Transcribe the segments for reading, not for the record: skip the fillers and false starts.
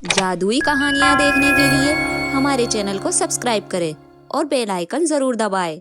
जादुई कहानियाँ देखने के लिए हमारे चैनल को सब्सक्राइब करें और बेल आइकन जरूर दबाएं।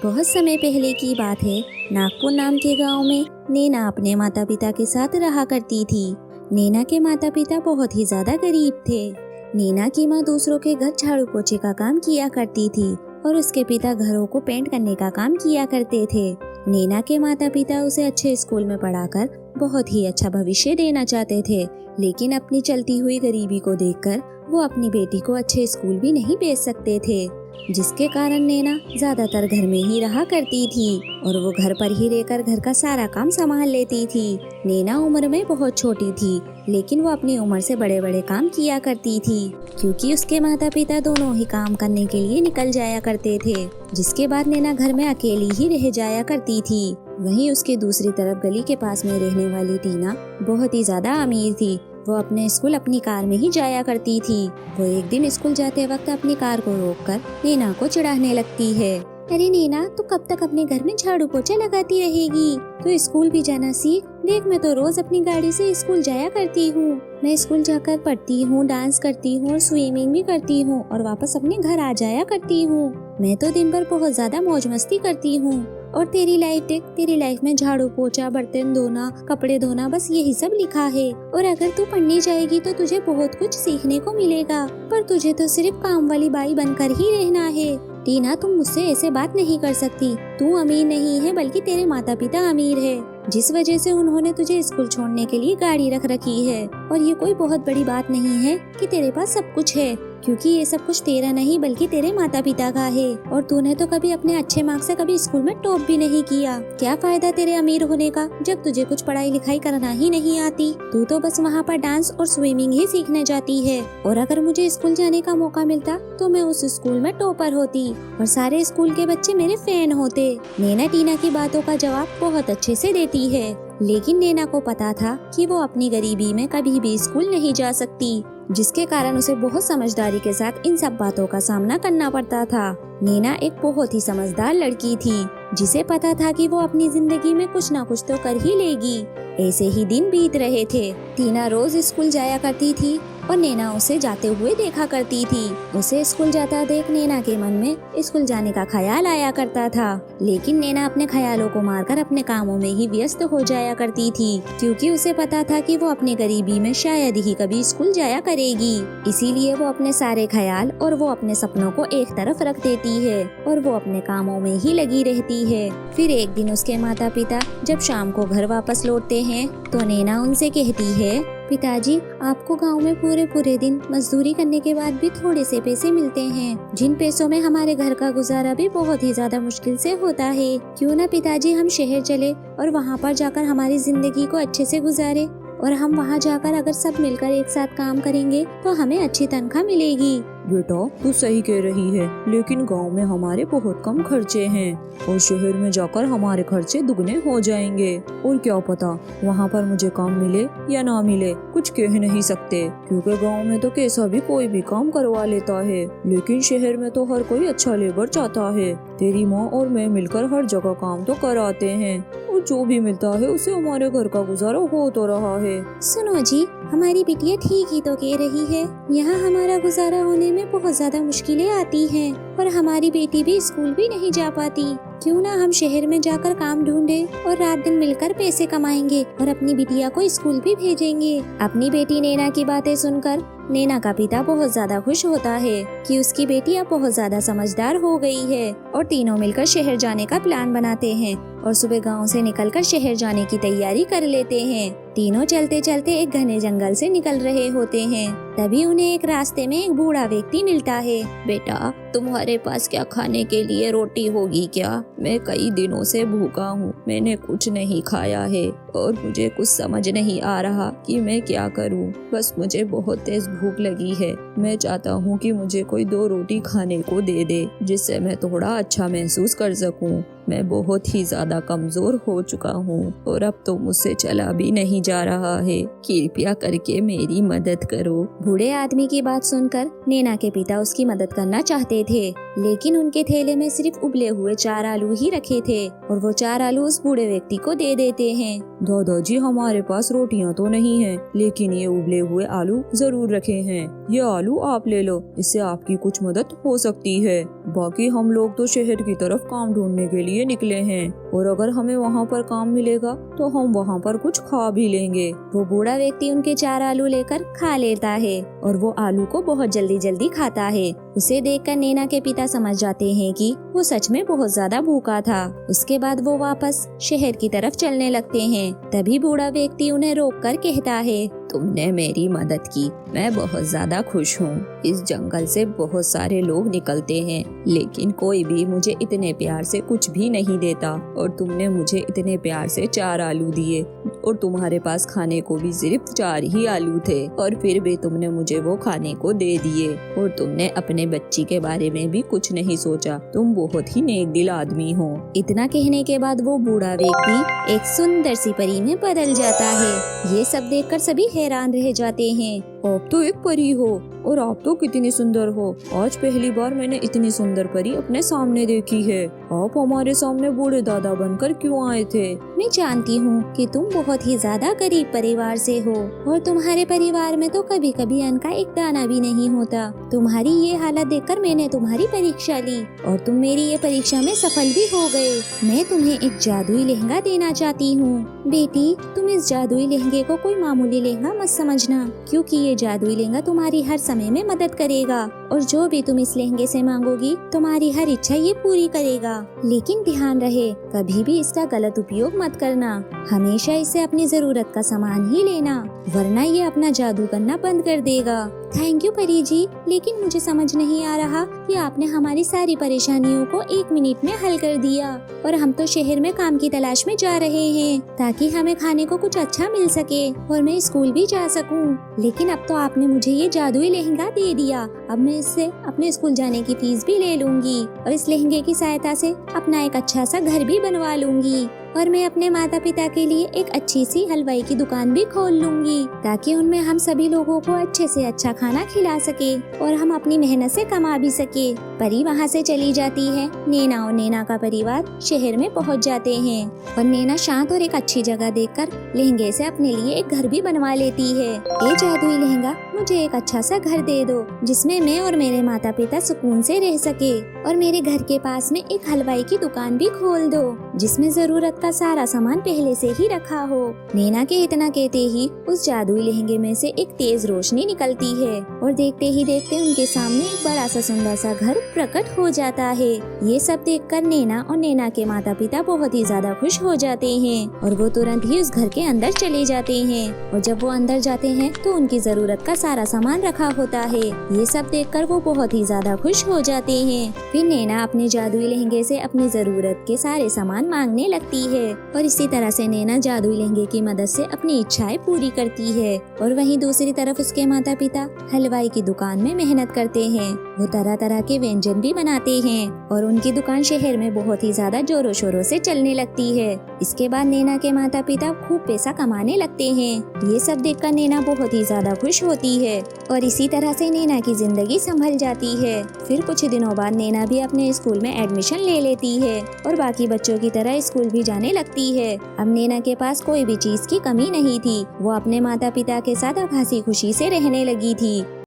बहुत समय पहले की बात है। नागपुर नाम के गांव में नैना अपने माता पिता के साथ रहा करती थी। नैना के माता पिता बहुत ही ज्यादा गरीब थे। नैना की माँ दूसरों के घर झाड़ू पोछे का काम किया करती थी और उसके पिता घरों को पेंट करने का काम किया करते थे। नैना के माता पिता उसे अच्छे स्कूल में पढ़ाकर बहुत ही अच्छा भविष्य देना चाहते थे, लेकिन अपनी चलती हुई गरीबी को देखकर वो अपनी बेटी को अच्छे स्कूल भी नहीं भेज सकते थे, जिसके कारण नैना ज्यादातर घर में ही रहा करती थी और वो घर पर ही रहकर घर का सारा काम संभाल लेती थी। नैना उम्र में बहुत छोटी थी, लेकिन वो अपनी उम्र से बड़े बड़े काम किया करती थी, क्योंकि उसके माता पिता दोनों ही काम करने के लिए निकल जाया करते थे, जिसके बाद नैना घर में अकेली ही रह जाया करती थी। वहीं उसके दूसरी तरफ गली के पास में रहने वाली टीना बहुत ही ज्यादा अमीर थी। वो अपने स्कूल अपनी कार में ही जाया करती थी। वो एक दिन स्कूल जाते वक्त अपनी कार को रोककर नैना को चिढ़ाने लगती है। अरे नैना, तू कब तक अपने घर में झाड़ू पोछा लगाती रहेगी? तो स्कूल भी जाना सीख। देख, मैं तो रोज अपनी गाड़ी से स्कूल जाया करती हूँ। मैं स्कूल जाकर पढ़ती हूँ, डांस करती हूँ और स्विमिंग भी करती हूँ और वापस अपने घर आ जाया करती हूँ। मैं तो दिन भर बहुत ज्यादा मौज मस्ती करती हूँ। और तेरी लाइफ देख, तेरी लाइफ में झाड़ू पोछा, बर्तन धोना, कपड़े धोना, बस यही सब लिखा है। और अगर तू पढ़ने जाएगी तो तुझे बहुत कुछ सीखने को मिलेगा, पर तुझे तो सिर्फ काम वाली बाई बनकर ही रहना है। टीना, तुम मुझसे ऐसे बात नहीं कर सकती। तू अमीर नहीं है, बल्कि तेरे माता पिता अमीर है, जिस वजह से उन्होंने तुझे स्कूल छोड़ने के लिए गाड़ी रख रखी है। और ये कोई बहुत बड़ी बात नहीं है कि तेरे पास सब कुछ है, क्योंकि ये सब कुछ तेरा नहीं बल्कि तेरे माता पिता का है। और तूने तो कभी अपने अच्छे मार्क्स से कभी स्कूल में टॉप भी नहीं किया। क्या फायदा तेरे अमीर होने का जब तुझे कुछ पढ़ाई लिखाई करना ही नहीं आती। तू तो बस वहाँ पर डांस और स्विमिंग ही सीखने जाती है। और अगर मुझे स्कूल जाने का मौका मिलता तो मैं उस स्कूल में टॉपर होती और सारे स्कूल के बच्चे मेरे फैन होते। नैना टीना की बातों का जवाब बहुत अच्छे से देती है, लेकिन नैना को पता था कि वो अपनी गरीबी में कभी भी स्कूल नहीं जा सकती, जिसके कारण उसे बहुत समझदारी के साथ इन सब बातों का सामना करना पड़ता था। नैना एक बहुत ही समझदार लड़की थी, जिसे पता था कि वो अपनी जिंदगी में कुछ ना कुछ तो कर ही लेगी। ऐसे ही दिन बीत रहे थे। टीना रोज स्कूल जाया करती थी और नैना उसे जाते हुए देखा करती थी। उसे स्कूल जाता देख नैना के मन में स्कूल जाने का ख्याल आया करता था, लेकिन नैना अपने ख्यालों को मारकर अपने कामों में ही व्यस्त हो जाया करती थी, क्योंकि उसे पता था कि वो अपनी गरीबी में शायद ही कभी स्कूल जाया करेगी। इसीलिए वो अपने सारे ख्याल और वो अपने सपनों को एक तरफ रख देती है और वो अपने कामों में ही लगी रहती है। फिर एक दिन उसके माता पिता जब शाम को घर वापस लौटते हैं तो नैना उनसे कहती है, पिताजी, आपको गांव में पूरे दिन मजदूरी करने के बाद भी थोड़े से पैसे मिलते हैं, जिन पैसों में हमारे घर का गुजारा भी बहुत ही ज्यादा मुश्किल से होता है। क्यों ना पिताजी हम शहर चले और वहां पर जाकर हमारी जिंदगी को अच्छे से गुजारे, और हम वहां जाकर अगर सब मिलकर एक साथ काम करेंगे तो हमें अच्छी तनख्वाह मिलेगी। बेटा, तू सही कह रही है, लेकिन गांव में हमारे बहुत कम खर्चे हैं और शहर में जाकर हमारे खर्चे दुगने हो जाएंगे। और क्या पता वहाँ पर मुझे काम मिले या ना मिले, कुछ कह नहीं सकते, क्योंकि गांव में तो कैसा भी कोई भी काम करवा लेता है, लेकिन शहर में तो हर कोई अच्छा लेबर चाहता है। तेरी माँ और मैं मिलकर हर जगह काम तो कराते हैं और जो भी मिलता है उसे हमारे घर का गुजारा हो तो रहा है। सुनो जी, हमारी बिटिया ठीक ही तो कह रही है। यहाँ हमारा गुजारा होने में बहुत ज्यादा मुश्किलें आती हैं और हमारी बेटी भी स्कूल भी नहीं जा पाती। क्यों ना हम शहर में जाकर काम ढूंढे और रात दिन मिलकर पैसे कमाएंगे और अपनी बिटिया को स्कूल भी भेजेंगे। अपनी बेटी नैना की बातें सुनकर नैना का पिता बहुत ज्यादा खुश होता है कि उसकी बेटी अब बहुत ज्यादा समझदार हो गई है, और तीनों मिलकर शहर जाने का प्लान बनाते हैं और सुबह गांव से निकलकर शहर जाने की तैयारी कर लेते हैं। तीनों चलते चलते एक घने जंगल से निकल रहे होते हैं। तभी उन्हें एक रास्ते में एक बूढ़ा व्यक्ति मिलता है। बेटा, तुम्हारे पास क्या खाने के लिए रोटी होगी क्या? मैं कई दिनों से भूखा हूँ, मैंने कुछ नहीं खाया है और मुझे कुछ समझ नहीं आ रहा कि मैं क्या करूँ। बस मुझे बहुत तेज भूख लगी है। मैं चाहता हूँ कि मुझे कोई 2 रोटी खाने को दे दे, जिससे मैं थोड़ा अच्छा महसूस कर सकूँ। मैं बहुत ही ज्यादा कमजोर हो चुका हूँ और अब तो मुझसे चला भी नहीं जा रहा है। कृपया करके मेरी मदद करो। बूढ़े आदमी की बात सुनकर नैना के पिता उसकी मदद करना चाहते थे, लेकिन उनके थैले में सिर्फ उबले हुए 4 आलू ही रखे थे और वो 4 आलू उस बूढ़े व्यक्ति को दे देते हैं। दादाजी, हमारे पास रोटियां तो नहीं है, लेकिन ये उबले हुए आलू जरूर रखे हैं। ये आलू आप ले लो, इससे आपकी कुछ मदद हो सकती है। बाकी हम लोग तो शहर की तरफ काम ढूंढने के लिए निकले हैं, और अगर हमें वहाँ पर काम मिलेगा तो हम वहाँ पर कुछ खा भी लेंगे। वो बूढ़ा व्यक्ति उनके 4 आलू लेकर खा लेता है और वो आलू को बहुत जल्दी जल्दी खाता है। उसे देखकर नैना के पिता समझ जाते हैं कि वो सच में बहुत ज्यादा भूखा था। उसके बाद वो वापस शहर की तरफ चलने लगते हैं। तभी बूढ़ा व्यक्ति उन्हें रोककर कहता है, तुमने मेरी मदद की, मैं बहुत ज्यादा खुश हूँ। इस जंगल से बहुत सारे लोग निकलते हैं, लेकिन कोई भी मुझे इतने प्यार से कुछ भी नहीं देता, और तुमने मुझे इतने प्यार से 4 आलू दिए, और तुम्हारे पास खाने को भी सिर्फ 4 ही आलू थे, और फिर भी तुमने मुझे वो खाने को दे दिए, और तुमने अपने बच्ची के बारे में भी कुछ नहीं सोचा। तुम बहुत ही नेक दिल आदमी हो। इतना कहने के बाद वो बूढ़ा व्यक्ति एक सुंदर सी परी में बदल जाता है। ये सब देखकर सभी हैरान रह जाते हैं। आप तो एक परी हो, और आप तो कितनी सुंदर हो। आज पहली बार मैंने इतनी सुंदर परी अपने सामने देखी है। आप हमारे सामने बूढ़े दादा बनकर क्यों आए थे? मैं जानती हूँ कि तुम बहुत ही ज्यादा गरीब परिवार से हो, और तुम्हारे परिवार में तो कभी कभी अन्न का एक दाना भी नहीं होता। तुम्हारी ये हालत देखकर मैंने तुम्हारी परीक्षा ली, और तुम मेरी ये परीक्षा में सफल भी हो गए। मैं तुम्हें एक जादुई लहंगा देना चाहती हूँ। बेटी, तुम इस जादुई लहंगे को कोई मामूली लहंगा मत समझना, क्योंकि ये जादुई लहंगा तुम्हारी हर समय में मदद करेगा, और जो भी तुम इस लहंगे से मांगोगी तुम्हारी हर इच्छा ये पूरी करेगा। लेकिन ध्यान रहे, कभी भी इसका गलत उपयोग मत करना। हमेशा इसे अपनी जरूरत का सामान ही लेना, वरना ये अपना जादू करना बंद कर देगा। थैंक यू परी जी, लेकिन मुझे समझ नहीं आ रहा कि आपने हमारी सारी परेशानियों को 1 मिनट में हल कर दिया, और हम तो शहर में काम की तलाश में जा रहे हैं ताकि हमें खाने को कुछ अच्छा मिल सके और मैं स्कूल भी जा सकूं। लेकिन अब तो आपने मुझे ये जादुई लहंगा दे दिया। अब मैं इससे अपने स्कूल जाने की फीस भी ले लूंगी, और इस लहंगे की सहायता से अपना एक अच्छा सा घर भी बनवा लूंगी, और मैं अपने माता पिता के लिए एक अच्छी सी हलवाई की दुकान भी खोल लूंगी, ताकि उनमें हम सभी लोगों को अच्छे से अच्छा खाना खिला सके और हम अपनी मेहनत से कमा भी सके। परी वहाँ से चली जाती है। नैना और नैना का परिवार शहर में पहुँच जाते हैं, और नैना शांत और एक अच्छी जगह देखकर लहंगे से अपने लिए एक घर भी बनवा लेती है। ये जादुई लहंगा, मुझे एक अच्छा सा घर दे दो जिसमें मैं और मेरे माता पिता सुकून से रह सके, और मेरे घर के पास में एक हलवाई की दुकान भी खोल दो जिसमें जरूरत का सारा सामान पहले से ही रखा हो। नैना के इतना कहते ही उस जादुई लहंगे में से एक तेज रोशनी निकलती है, और देखते ही देखते उनके सामने एक बड़ा सा सुंदर सा घर प्रकट हो जाता है। ये सब देखकर नैना और नैना के माता पिता बहुत ही ज्यादा खुश हो जाते हैं, और वो तुरंत ही उस घर के अंदर चले जाते हैं। और जब वो अंदर जाते हैं तो उनकी जरूरत का सारा सामान रखा होता है। ये सब देखकर वो बहुत ही ज्यादा खुश हो जाते हैं। फिर नैना अपने जादुई लहंगे से अपनी जरूरत के सारे सामान मांगने लगती है, और इसी तरह से नैना जादुई लहंगे की मदद से अपनी इच्छाएं पूरी करती है। और वहीं दूसरी तरफ उसके माता पिता हलवाई की दुकान में मेहनत करते हैं। वो तरह तरह के व्यंजन भी बनाते हैं, और उनकी दुकान शहर में बहुत ही ज्यादा जोरों शोरों से चलने लगती है। इसके बाद नैना के माता पिता खूब पैसा कमाने लगते हैं। ये सब देखकर नैना बहुत ही ज्यादा खुश होती है, और इसी तरह से नैना की जिंदगी संभल जाती है। फिर कुछ दिनों बाद नैना भी अपने स्कूल में एडमिशन ले लेती है, और बाकी बच्चों की तरह स्कूल भी जाने लगती है। अब नैना के पास कोई भी चीज की कमी नहीं थी। वो अपने माता पिता के साथ अब हंसी खुशी से रहने लगी थी।